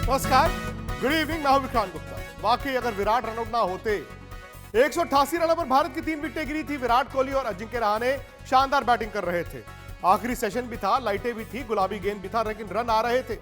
नमस्कार, good evening. मैं हूं विक्रांत गुप्ता। वाकई अगर विराट रनआउट ना होते, 188 रनों पर भारत की 3 विकेटें गिरी थी। विराट कोहली और अजिंक्य रहाणे शानदार बैटिंग कर रहे थे। आखिरी सेशन भी था, लाइटें भी थी, गुलाबी गेंद भी था, लेकिन रन आ रहे थे।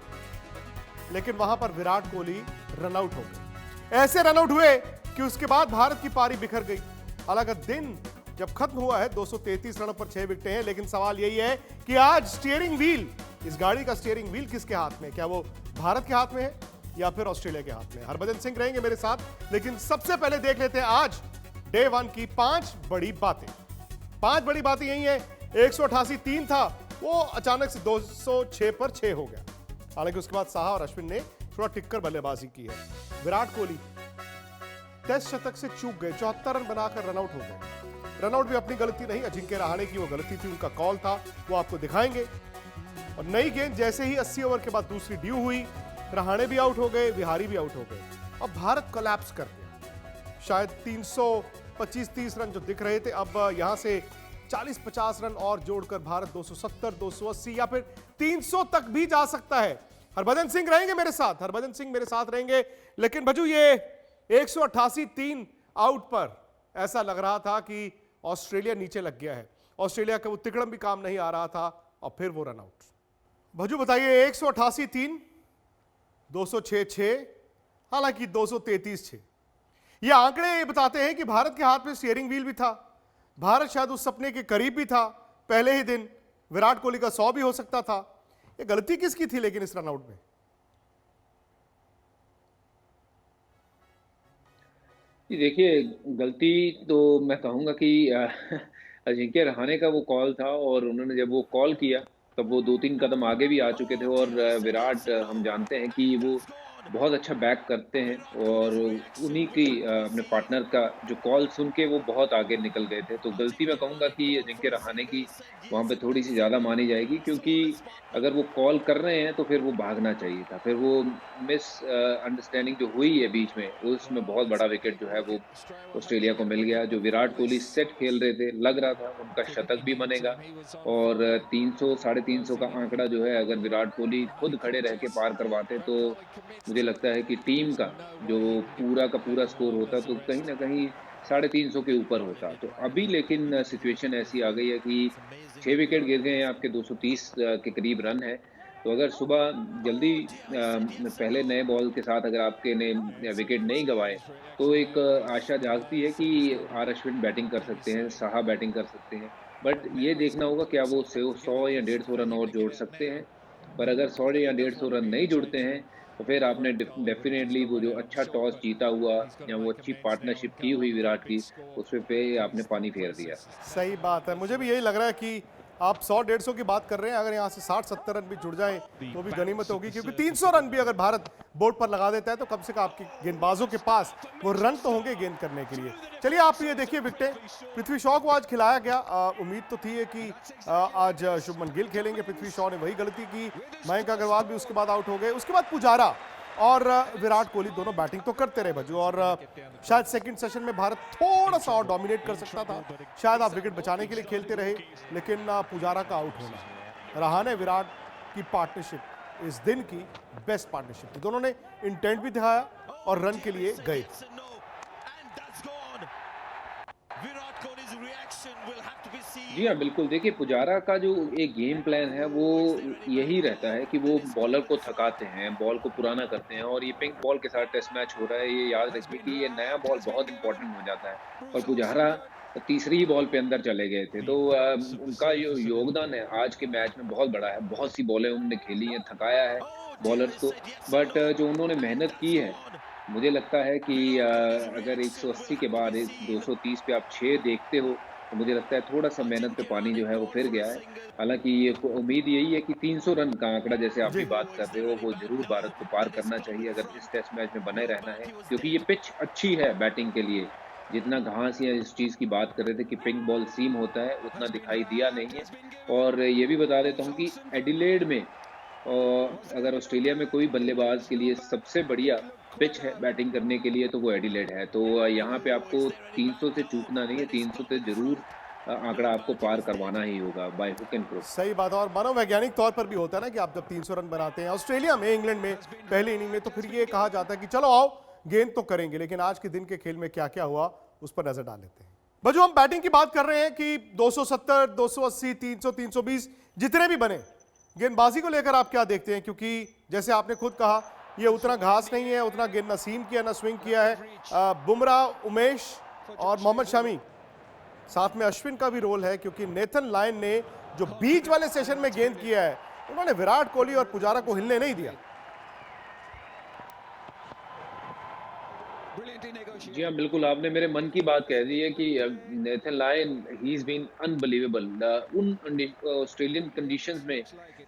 लेकिन वहां पर विराट कोहली रनआउट हो गए। ऐसे रनआउट हुए कि उसके बाद भारत की पारी बिखर गई। हालांकि दिन जब खत्म हुआ है, 233 रनों पर 6 विकेटें हैं, लेकिन सवाल यही है कि आज स्टीयरिंग व्हील, इस गाड़ी का स्टीयरिंग व्हील किसके हाथ में? क्या वो भारत के हाथ में है या फिर ऑस्ट्रेलिया के हाथ में? हरभजन सिंह रहेंगे मेरे साथ, लेकिन सबसे पहले देख लेते हैं आज डे 1 की 5 बड़ी बातें। 5 बड़ी बातें यही है। 188 3 था, वो अचानक से 206 पर 6 हो गया। हालांकि उसके बाद साहा और अश्विन ने थोड़ा टिककर बल्लेबाजी की है। विराट कोहली टेस्ट शतक से चूक गए, 74 रन बनाकर रनआउट हो गए। रनआउट भी अपनी गलती नहीं, अजिंक्य रहाणे की वो गलती थी, उनका कॉल था, वो आपको दिखाएंगे। और नई गेंद जैसे ही 80 ओवर के बाद दूसरी ड्यू हुई, रहाणे भी आउट हो गए, विहारी भी आउट हो गए। अब भारत कोलैप्स कर गया। शायद 325-30 रन जो दिख रहे थे, अब यहां से 40-50 रन और जोड़कर भारत 270, 280 या फिर 300 तक भी जा सकता है। हरभजन सिंह रहेंगे मेरे साथ, हरभजन सिंह मेरे साथ रहेंगे। लेकिन भजू, ये 188 3 आउट पर ऐसा लग रहा था कि ऑस्ट्रेलिया नीचे लग गया है। ऑस्ट्रेलिया का वो तिकड़म भी काम नहीं आ रहा था और फिर वो रनआउट। भजू बताइए, 188 3, 206 6, हालांकि 233 6, ये आंकड़े बताते हैं कि भारत के हाथ में स्टीयरिंग व्हील भी था। भारत शायद उस सपने के करीब भी था। पहले ही दिन विराट कोहली का 100 भी हो सकता था। ये गलती किसकी थी लेकिन इस रनआउट में? जी देखिए, गलती तो मैं कहूँगा कि अजिंक्य रहाणे का वो कॉल था, और उन्होंने जब वो कॉल किया तब वो 2-3 कदम आगे भी आ चुके थे। और विराट, हम जानते हैं कि वो बहुत अच्छा बैक करते हैं, और उन्हीं की अपने पार्टनर का जो कॉल सुन के वो बहुत आगे निकल गए थे। तो गलती मैं कहूँगा कि अजिंक्य रहाणे की वहाँ पे थोड़ी-सी ज़्यादा मानी जाएगी, क्योंकि अगर वो कॉल कर रहे हैं तो फिर वो भागना चाहिए था। फिर वो मिस अंडरस्टैंडिंग जो हुई है बीच में, उसमें बहुत बड़ा विकेट जो है वो ऑस्ट्रेलिया को मिल गया। जो विराट कोहली सेट खेल रहे थे, लग रहा था उनका शतक भी बनेगा, और 300 साढ़े 300 का आंकड़ा जो है, अगर विराट कोहली खुद खड़े रह के पार करवाते तो मुझे लगता है कि टीम का जो पूरा का पूरा स्कोर होता तो कहीं ना कहीं 350 के ऊपर होता। तो अभी लेकिन सिचुएशन ऐसी आ गई है कि 6 विकेट गिर गए हैं, आपके 230 के करीब रन है। तो अगर सुबह जल्दी पहले नए बॉल के साथ अगर आपके ने विकेट नहीं गंवाए, तो एक आशा जागती है कि आर अश्विन बैटिंग कर सकते हैं, साहा बैटिंग कर सकते हैं। बट ये देखना होगा क्या वो 100 या 150 रन और जोड़ सकते हैं। पर अगर 100 या 150 रन नहीं जुड़ते हैं, तो फिर आपने डेफिनेटली वो जो अच्छा टॉस जीता हुआ या वो अच्छी पार्टनरशिप की हुई विराट की, उस पे आपने पानी फेर दिया। सही बात है, मुझे भी यही लग रहा है कि आप 100-150 की बात कर रहे हैं। अगर यहाँ से 60-70 रन भी जुड़ जाएं तो भी गनीमत होगी, क्योंकि 300 रन भी अगर भारत बोर्ड पर लगा देता है तो कम से कम आपके गेंदबाजों के पास वो रन तो होंगे गेंद करने के लिए। चलिए, आप ये देखिए विकेटें। पृथ्वी शॉ को आज खिलाया गया। उम्मीद तो थी कि आज शुभमन गिल खेलेंगे। पृथ्वी शॉ ने वही गलती की। मयंक अग्रवाल भी उसके बाद आउट हो गए। उसके बाद पुजारा और विराट कोहली दोनों बैटिंग तो करते रहे भज्जू, और शायद सेकंड सेशन में भारत थोड़ा सा और डोमिनेट कर सकता था। शायद आप विकेट बचाने के लिए खेलते रहे, लेकिन पुजारा का आउट होना, रहाणे विराट की पार्टनरशिप इस दिन की बेस्ट पार्टनरशिप थी। दोनों ने इंटेंट भी दिखाया और रन के लिए गए। जी हाँ, बिल्कुल। देखिए, पुजारा का जो एक गेम प्लान है वो यही रहता है कि वो बॉलर को थकाते हैं, बॉल को पुराना करते हैं, और ये पिंक बॉल के साथ टेस्ट मैच हो रहा है, ये याद रखिए कि ये नया बॉल बहुत इंपॉर्टेंट हो जाता है। और पुजारा तीसरी ही बॉल पे अंदर चले गए थे, तो उनका जो योगदान है आज के मैच में बहुत बड़ा है। बहुत सी बॉलें उन्होंने खेली हैं, थकाया है बॉलर्स को, बट जो उन्होंने मेहनत की है, मुझे लगता है कि अगर 180 के बाद 230 पे आप 6 देखते हो, तो मुझे लगता है थोड़ा-सा मेहनत पे पानी जो है वो फिर गया है। हालाँकि ये उम्मीद यही है कि 300 रन का आंकड़ा जैसे आप भी जी, बात कर रहे हो, वो ज़रूर भारत को पार करना चाहिए अगर इस टेस्ट मैच में बने रहना है। क्योंकि ये पिच अच्छी है बैटिंग के लिए। जितना घास या इस चीज़ की बात कर रहे थे कि पिंक बॉल सीम होता है, उतना दिखाई दिया नहीं है। और ये भी बता देता हूँ कि एडिलेड में अगर ऑस्ट्रेलिया में कोई बल्लेबाज के लिए सबसे बढ़िया पिच है बैटिंग करने के लिए, तो वो एडिलेड है। तो यहाँ पे आपको 300 से चूकना नहीं है, 300 से ज़रूर आंकड़ा आपको पार करवाना ही होगा बाय हुक एंड क्रोक। सही बात है। और मनोवैज्ञानिक तौर पर भी होता है ना कि आप जब 300 रन बनाते हैं ऑस्ट्रेलिया में, इंग्लैंड में पहली इनिंग में, तो फिर ये कहा जाता है कि चलो आओ गेंद तो करेंगे। लेकिन आज के दिन के खेल में क्या क्या हुआ उस पर नजर डाल लेते हैं। बजू, हम बैटिंग की बात कर रहे हैं कि 270, 280, 300, 320 जितने भी बने, गेंदबाजी को लेकर आप क्या देखते हैं? क्योंकि जैसे आपने खुद कहा, ये उतना घास नहीं है, उतना गेंद ना सीम किया ना स्विंग किया है। बुमराह, उमेश और मोहम्मद शमी, साथ में अश्विन का भी रोल है, क्योंकि नेथन लायन ने जो बीच वाले सेशन में गेंद किया है, उन्होंने विराट कोहली और पुजारा को हिलने नहीं दिया। जी हाँ, बिल्कुल आपने मेरे मन की बात कह दी है कि Nathan Lyon he is been unbelievable. उन ऑस्ट्रेलियन कंडीशंस में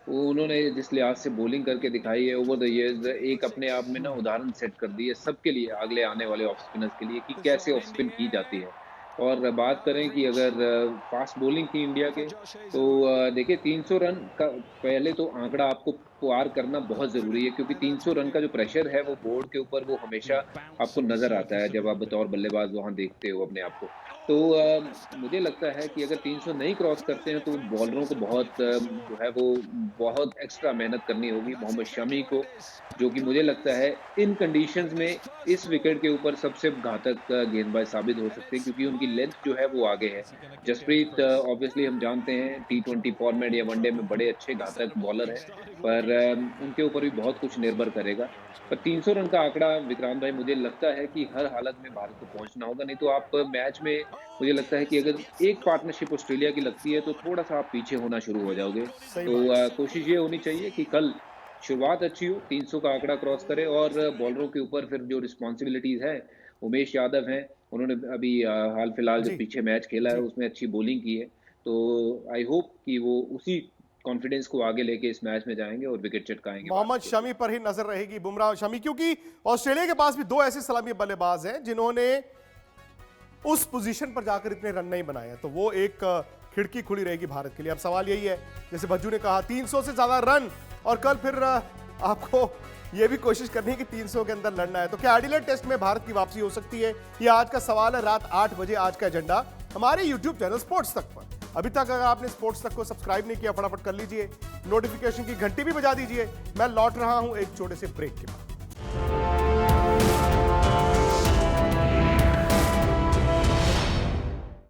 उन्होंने जिस लिहाज से बॉलिंग करके दिखाई है ओवर द इयर्स, एक अपने आप में ना उदाहरण सेट कर दी है सबके लिए, अगले आने वाले ऑफ स्पिनर्स के लिए, कि कैसे ऑफ स्पिन की जाती है। और बात करें कि अगर फास्ट बॉलिंग थी इंडिया के, तो देखिए 300 रन का पहले तो आंकड़ा आपको पार करना बहुत ज़रूरी है, क्योंकि 300 रन का जो प्रेशर है वो बोर्ड के ऊपर वो हमेशा आपको नज़र आता है जब आप बतौर बल्लेबाज वहाँ देखते हो अपने आप को। तो मुझे लगता है कि अगर 300 नहीं क्रॉस करते हैं तो बॉलरों को बहुत जो है वो बहुत एक्स्ट्रा मेहनत करनी होगी। मोहम्मद शमी को, जो कि मुझे लगता है इन कंडीशंस में इस विकेट के ऊपर सबसे घातक गेंदबाज साबित हो सकते हैं, क्योंकि उनकी लेंथ जो है वो आगे है। जसप्रीत ऑब्वियसली हम जानते हैं T20 फॉर्मेट या वनडे में बड़े अच्छे घातक बॉलर हैं, पर उनके ऊपर भी बहुत कुछ निर्भर करेगा। पर 300 रन का आंकड़ा विक्रांत भाई, मुझे लगता है कि हर हालत में भारत को पहुंचना होगा, नहीं तो आप मैच में, मुझे लगता है कि अगर एक पार्टनरशिप ऑस्ट्रेलिया की लगती है तो थोड़ा सा आप पीछे होना शुरू हो जाओगे। सही तो बात। कोशिश ये होनी चाहिए कि कल शुरुआत अच्छी हो, 300 का आंकड़ा क्रॉस करे, और बॉलरों के ऊपर फिर जो रिस्पॉन्सिबिलिटीज है, उमेश यादव हैं, उन्होंने अभी हाल फिलहाल जो जी पीछे मैच खेला है जी। उसमें अच्छी बॉलिंग की है। तो आई होप कि वो उसी कॉन्फिडेंस को आगे लेके इस मैच में जाएंगे और विकेट चटकाएंगे मोहम्मद भारत शमी पर ही नजर रहेगी, बुमराह और शमी, क्योंकि ऑस्ट्रेलिया के पास भी दो ऐसे सलामी बल्लेबाज हैं जिन्होंने उस पोजीशन पर जाकर इतने रन नहीं बनाए हैं। तो वो एक खिड़की खुली रहेगी भारत के लिए। अब सवाल यही है, जैसे भज्जू ने कहा, 300 से ज्यादा रन, और कल फिर आपको ये भी कोशिश करनी है कि 300 के अंदर लड़ना है। तो क्या एडिलेड टेस्ट में भारत की वापसी हो सकती है? ये आज का सवाल है। रात 8 बजे आज का एजेंडा हमारे यूट्यूब चैनल स्पोर्ट्स तक पर। अभी तक अगर आपने स्पोर्ट्स तक को सब्सक्राइब नहीं किया, फटाफट कर लीजिए, नोटिफिकेशन की घंटी भी बजा दीजिए। मैं लौट रहा हूं एक छोटे से ब्रेक के बाद।